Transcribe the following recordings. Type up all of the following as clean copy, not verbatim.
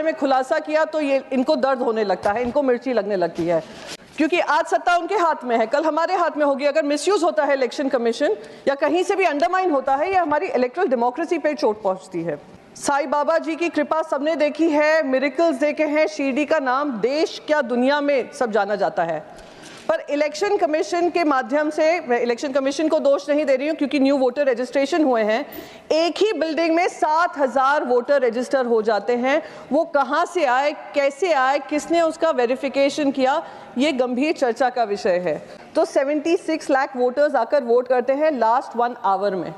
में खुलासा किया तो ये इनको दर्द होने लगता है, इनको मिर्ची लगने लगती है, क्योंकि आज सत्ता उनके हाथ में है, कल हमारे हाथ में होगी। अगर मिसयूज होता है इलेक्शन कमीशन या कहीं से भी अंडरमाइन होता है, ये हमारी इलेक्टोरल डेमोक्रेसी पे चोट पहुंचती है। साईं बाबा जी की कृपा सबने देखी है, मिरेकल्स देखे हैं, शिरडी का नाम देश क्या दुनिया में सब जाना जाता है। पर इलेक्शन कमीशन के माध्यम से, मैं इलेक्शन कमीशन को दोष नहीं दे रही हूँ क्योंकि न्यू वोटर रजिस्ट्रेशन हुए हैं, एक ही बिल्डिंग में 7,000 वोटर रजिस्टर हो जाते हैं। वो कहाँ से आए, कैसे आए, किसने उसका वेरिफिकेशन किया, ये गंभीर चर्चा का विषय है। तो 76 लाख वोटर्स आकर वोट करते हैं लास्ट 1 आवर में।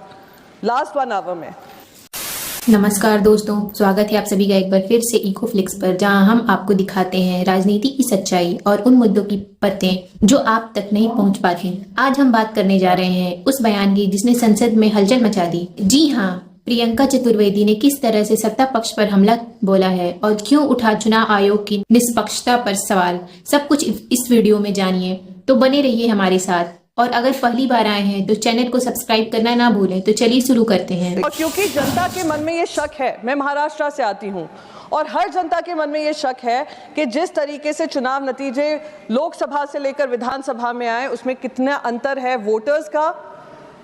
नमस्कार दोस्तों, स्वागत है आप सभी का एक बार फिर से इकोफ्लिक्स पर, जहां हम आपको दिखाते हैं राजनीति की सच्चाई और उन मुद्दों की पत्तें जो आप तक नहीं पहुंच पाते। आज हम बात करने जा रहे हैं उस बयान की जिसने संसद में हलचल मचा दी। जी हाँ, प्रियंका चतुर्वेदी ने किस तरह से सत्ता पक्ष पर हमला बोला है और क्यों उठा चुनाव आयोग की निष्पक्षता पर सवाल। सब कुछ इस वीडियो में जानिए, तो बने रहिए हमारे साथ। और अगर पहली बार आए हैं तो चैनल को सब्सक्राइब करना ना भूलें। तो चलिए शुरू करते हैं। और क्योंकि जनता के मन में ये शक है, मैं महाराष्ट्र से आती हूँ और हर जनता के मन में ये शक है कि जिस तरीके से चुनाव नतीजे लोकसभा से लेकर विधानसभा में आए, उसमें कितना अंतर है वोटर्स का,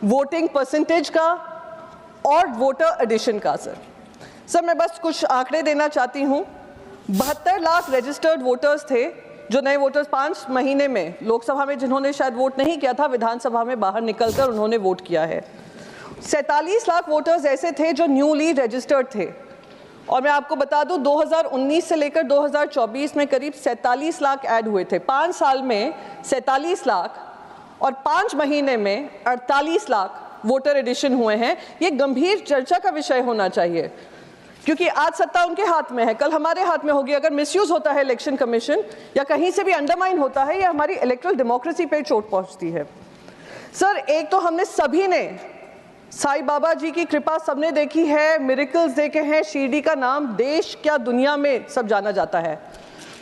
वोटिंग परसेंटेज का और वोटर एडिशन का। सर मैं बस कुछ आंकड़े देना चाहती हूँ। 72 लाख रजिस्टर्ड वोटर्स थे, जो नए वोटर्स 5 महीने में लोकसभा में जिन्होंने शायद वोट नहीं किया था, विधानसभा में बाहर निकलकर उन्होंने वोट किया है। 47 लाख वोटर्स ऐसे थे जो न्यूली रजिस्टर्ड थे। और मैं आपको बता दूं 2019 से लेकर 2024 में करीब 47 लाख ऐड हुए थे। 5 साल में 47 लाख और 5 महीने में 48 लाख वोटर एडिशन हुए हैं। ये गंभीर चर्चा का विषय होना चाहिए, क्योंकि आज सत्ता उनके हाथ में है, कल हमारे हाथ में होगी। अगर मिसयूज होता है इलेक्शन कमीशन या कहीं से भी अंडरमाइन होता है, ये हमारी इलेक्टोरल डेमोक्रेसी पे चोट पहुंचती है। सर एक तो हमने सभी ने साईं बाबा जी की कृपा सबने देखी है, मिरेकल्स देखे हैं, शिरडी का नाम देश क्या दुनिया में सब जाना जाता है।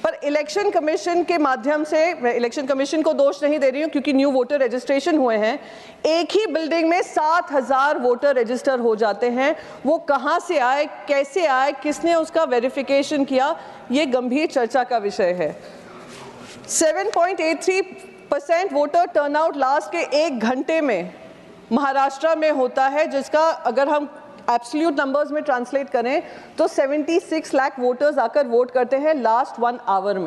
पर इलेक्शन कमीशन के माध्यम से, मैं इलेक्शन कमीशन को दोष नहीं दे रही हूँ क्योंकि न्यू वोटर रजिस्ट्रेशन हुए हैं, एक ही बिल्डिंग में 7,000 वोटर रजिस्टर हो जाते हैं। वो कहाँ से आए, कैसे आए, किसने उसका वेरिफिकेशन किया, ये गंभीर चर्चा का विषय है। 7.83% वोटर टर्नआउट लास्ट के 1 घंटे में महाराष्ट्र में होता है, जिसका अगर हम एब्सोल्यूट नंबर्स में ट्रांसलेट करें तो 76 लाख वोटर्स आकर वोट करते हैं लास्ट 1 आवर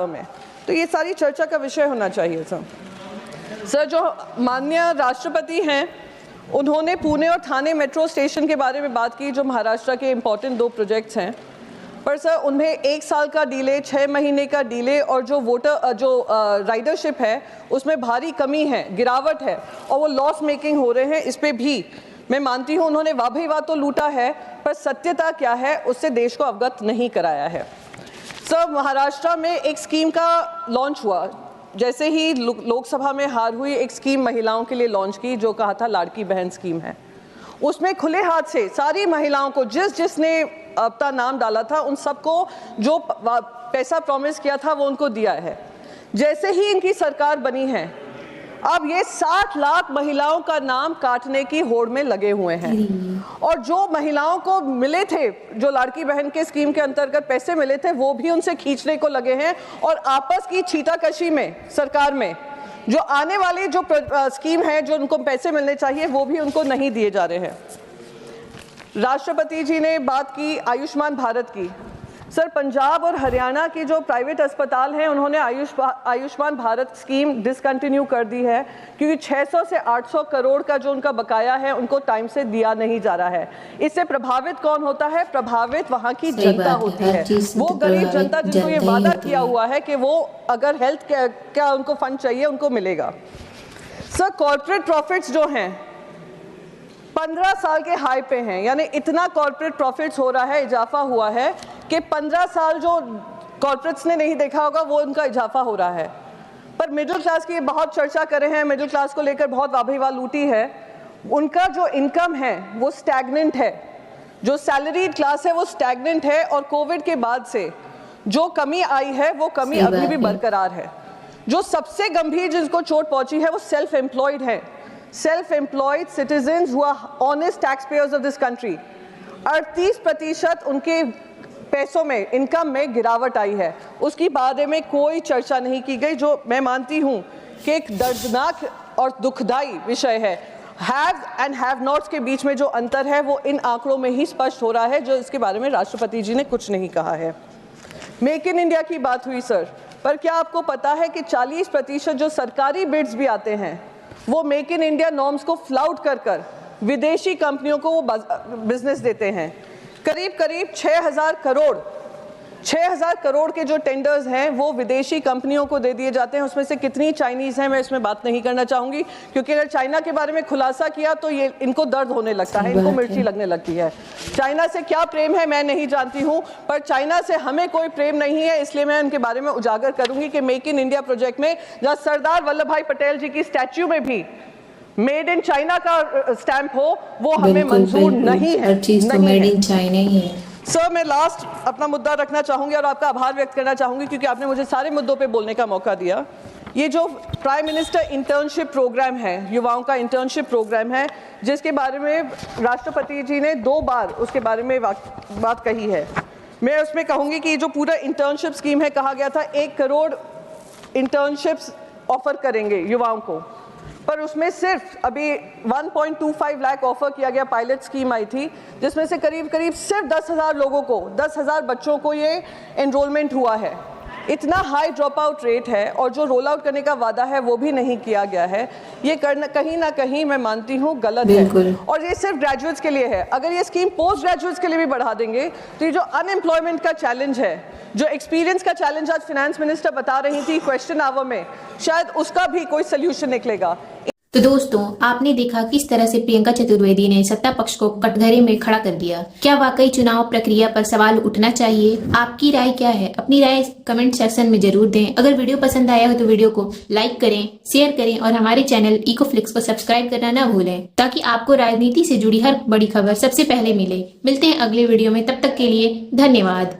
में। तो ये सारी चर्चा का विषय होना चाहिए। सर जो माननीय राष्ट्रपति हैं, उन्होंने पुणे और ठाणे मेट्रो स्टेशन के बारे में बात की, जो महाराष्ट्र के इम्पोर्टेंट 2 प्रोजेक्ट्स हैं। पर सर उनमें 1 साल का डिले, 6 महीने का डिले और जो राइडरशिप है उसमें भारी कमी है, गिरावट है और वो लॉस मेकिंग हो रहे हैं। इस पर भी मैं मानती हूँ उन्होंने वाह भाई वाह तो लूटा है, पर सत्यता क्या है उससे देश को अवगत नहीं कराया है। सर महाराष्ट्र में एक स्कीम का लॉन्च हुआ, जैसे ही लोकसभा में हार हुई, एक स्कीम महिलाओं के लिए लॉन्च की जो कहा था लाड़की बहन स्कीम है। उसमें खुले हाथ से सारी महिलाओं को, जिसने अपना नाम डाला था, उन सबको जो पैसा प्रॉमिस किया था वो उनको दिया है। जैसे ही इनकी सरकार बनी है, अब ये 60 लाख महिलाओं का नाम काटने की होड़ में लगे हुए हैं। और जो महिलाओं को मिले थे, जो लाड़की बहन के स्कीम के अंतर्गत पैसे मिले थे, वो भी उनसे खींचने को लगे हैं। और आपस की छींटाकशी में सरकार में जो आने वाली जो स्कीम है, जो उनको पैसे मिलने चाहिए, वो भी उनको नहीं दिए जा रहे हैं। राष्ट्रपति जी ने बात की आयुष्मान भारत की। सर पंजाब और हरियाणा की जो प्राइवेट अस्पताल हैं, उन्होंने आयुष्मान भारत स्कीम डिसकंटिन्यू कर दी है, क्योंकि 600 से 800 करोड़ का जो उनका बकाया है उनको टाइम से दिया नहीं जा रहा है। इससे प्रभावित कौन होता है? प्रभावित वहाँ की जनता होती है, वो गरीब जनता जिसको ये वादा किया हुआ है कि वो अगर हेल्थ क्या उनको फंड चाहिए उनको मिलेगा। सर कॉर्पोरेट प्रॉफिट्स जो हैं 15 साल के हाई पे हैं, यानी इतना कॉर्पोरेट प्रॉफिट्स हो रहा है, इजाफा हुआ है कि 15 साल जो कॉर्पोरेट्स ने नहीं देखा होगा वो उनका इजाफा हो रहा है। पर मिडिल क्लास की बहुत चर्चा कर रहे हैं, मिडिल क्लास को लेकर बहुत वाह लूटी है। उनका जो इनकम है वो स्टैग्नेंट है, जो सैलरीड क्लास है वो स्टैग्नेंट है। और कोविड के बाद से जो कमी आई है वो कमी अभी भी बरकरार है। जो सबसे गंभीर जिनको चोट पहुंची है वो सेल्फ एम्प्लॉयड है, self-employed citizens who are honest taxpayers of this country। 38% उनके पैसों में, इनकम में गिरावट आई है, उसकी बारे में कोई चर्चा नहीं की गई, जो मैं मानती हूँ कि एक दर्दनाक और दुखदाई विषय है। हैव एंड हैव नॉट्स के बीच में जो अंतर है वो इन आंकड़ों में ही स्पष्ट हो रहा है, जो इसके बारे में राष्ट्रपति जी ने कुछ नहीं कहा है। मेक इन इंडिया की बात हुई सर, पर क्या आपको पता है कि 40% जो सरकारी बिड्स भी आते हैं वो मेक इन इंडिया नॉर्म्स को फ्लाउट कर विदेशी कंपनियों को वो बिजनेस देते हैं। करीब 6,000 करोड़ के जो टेंडर्स हैं वो विदेशी कंपनियों को दे दिए जाते हैं। उसमें से कितनी चाइनीज़ हैं मैं इसमें बात नहीं करना चाहूँगी, क्योंकि अगर चाइना के बारे में खुलासा किया तो ये इनको दर्द होने लगता है, इनको मिर्ची लगने लगती है। चाइना से क्या प्रेम है मैं नहीं जानती हूँ, पर चाइना से हमें कोई प्रेम नहीं है, इसलिए मैं उनके बारे में उजागर करूँगी कि मेक इन इंडिया प्रोजेक्ट में जहाँ सरदार वल्लभ भाई पटेल जी की स्टैच्यू में भी मेड इन चाइना का स्टैंप हो, वो हमें मंजूर नहीं है। हर चीज तो मेड इन चाइना ही है। सर मैं लास्ट अपना मुद्दा रखना चाहूँगी और आपका आभार व्यक्त करना चाहूँगी, क्योंकि आपने मुझे सारे मुद्दों पे बोलने का मौका दिया। ये जो प्राइम मिनिस्टर इंटर्नशिप प्रोग्राम है, युवाओं का इंटर्नशिप प्रोग्राम है, जिसके बारे में राष्ट्रपति जी ने 2 बार उसके बारे में बात कही है, मैं उसमें कहूँगी कि जो पूरा इंटर्नशिप स्कीम है, कहा गया था 1 करोड़ इंटर्नशिप्स ऑफर करेंगे युवाओं को, पर उसमें सिर्फ अभी 1.25 लाख ऑफर किया गया। पायलट स्कीम आई थी जिसमें से करीब सिर्फ 10,000 लोगों को, 10,000 बच्चों को ये एनरोलमेंट हुआ है। इतना हाई ड्रॉप आउट रेट है और जो रोल आउट करने का वादा है वो भी नहीं किया गया है। ये करना कहीं ना कहीं मैं मानती हूँ गलत है, और ये सिर्फ ग्रेजुएट्स के लिए है। अगर ये स्कीम पोस्ट ग्रेजुएट्स के लिए भी बढ़ा देंगे तो ये जो अनएम्प्लॉयमेंट का चैलेंज है, जो एक्सपीरियंस का चैलेंज आज फाइनेंस मिनिस्टर बता रही थी क्वेश्चन आवर में, शायद उसका भी कोई सोल्यूशन निकलेगा। तो दोस्तों, आपने देखा किस तरह से प्रियंका चतुर्वेदी ने सत्ता पक्ष को कटघरे में खड़ा कर दिया। क्या वाकई चुनाव प्रक्रिया पर सवाल उठना चाहिए? आपकी राय क्या है? अपनी राय कमेंट सेक्शन में जरूर दें। अगर वीडियो पसंद आया हो तो वीडियो को लाइक करें, शेयर करें और हमारे चैनल इकोफ्लिक्स को सब्सक्राइब करना ना भूलें, ताकि आपको राजनीति से जुड़ी हर बड़ी खबर सबसे पहले मिले। मिलते हैं अगले वीडियो में, तब तक के लिए धन्यवाद।